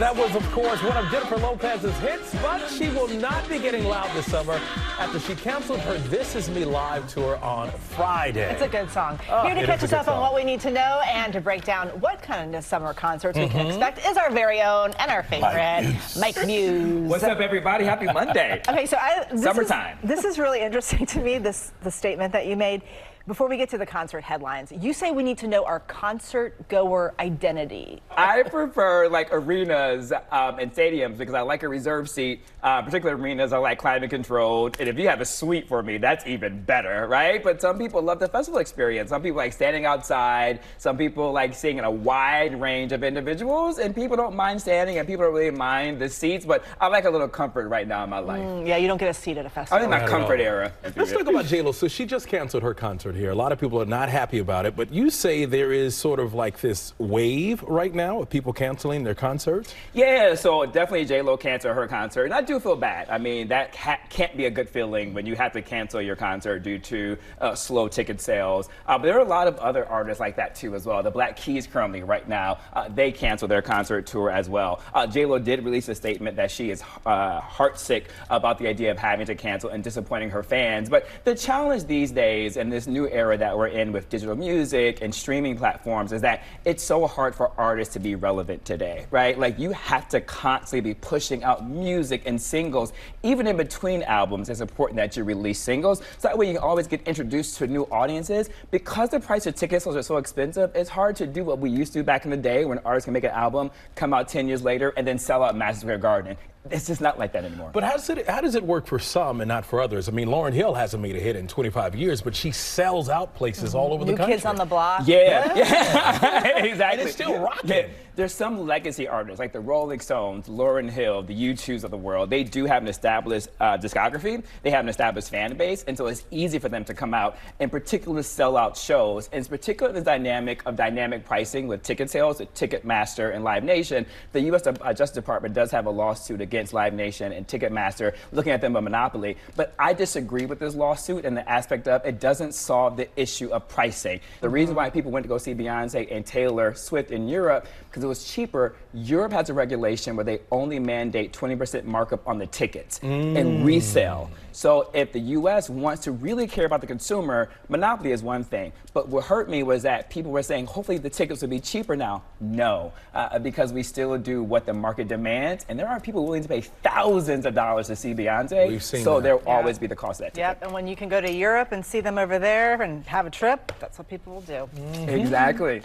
That was, of course, one of Jennifer Lopez's hits, but she will not be getting loud this summer after she canceled her This Is Me live tour on Friday. It's a good song. Here to catch us up on what we need to know and to break down what kind of summer concerts we can expect is our very own and our favorite, Mike Muse. What's up, everybody? Happy Monday. Okay, so Summertime. This is really interesting to me, the statement that you made. Before we get to the concert headlines, you say we need to know our concert goer identity. I prefer like arenas and stadiums because I like a reserved seat. Particular arenas are like climate controlled, and if you have a suite for me, that's even better, right? But some people love the festival experience. Some people like standing outside. Some people like seeing a wide range of individuals, and people don't mind standing, and people don't really mind the seats. But I like a little comfort right now in my life. Yeah, you don't get a seat at a festival. I'm in my comfort era. Let's talk about J-Lo. So she just canceled her concert here. A lot of people are not happy about it, but you say there is sort of like this wave right now of people canceling their concerts? Yeah, so definitely J-Lo canceled her concert, and I do feel bad. I mean, that can't be a good feeling when you have to cancel your concert due to slow ticket sales. But there are a lot of other artists like that too as well. The Black Keys currently right now, they canceled their concert tour as well. J-Lo did release a statement that she is heartsick about the idea of having to cancel and disappointing her fans. But the challenge these days in this new era that we're in with digital music and streaming platforms is that it's so hard for artists to be relevant today, right? Like you have to constantly be pushing out music and singles. Even in between albums, it's important that you release singles so that way you can always get introduced to new audiences. Because the price of tickets are so expensive, it's hard to do what we used to back in the day when artists can make an album, come out 10 years later, and then sell out Madison Square Garden. It's just not like that anymore. But how does it work for some and not for others? I mean, Lauryn Hill hasn't made a hit in 25 years, but she sells out places all over the country. New Kids on the Block. Yeah. Exactly. And it's still rocking. Yeah. There's some legacy artists like the Rolling Stones, Lauryn Hill, the U2s of the world. They do have an established discography. They have an established fan base, and so it's easy for them to come out and particularly sell out shows. And it's particularly the dynamic of dynamic pricing with ticket sales at Ticketmaster and Live Nation. The U.S. Justice Department does have a lawsuit against Live Nation and Ticketmaster, looking at them a monopoly. But I disagree with this lawsuit and the aspect of it doesn't solve the issue of pricing. The reason why people went to go see Beyonce and Taylor Swift in Europe, because it was cheaper. Europe has a regulation where they only mandate 20% markup on the tickets and resale. So if the U.S. wants to really care about the consumer, monopoly is one thing. But what hurt me was that people were saying, hopefully the tickets will be cheaper now. No, because we still do what the market demands. And there are people willing to pay thousands of dollars to see Beyonce. We've seen so that. there will always be the cost of that ticket. Yep, and when you can go to Europe and see them over there and have a trip, that's what people will do. Exactly.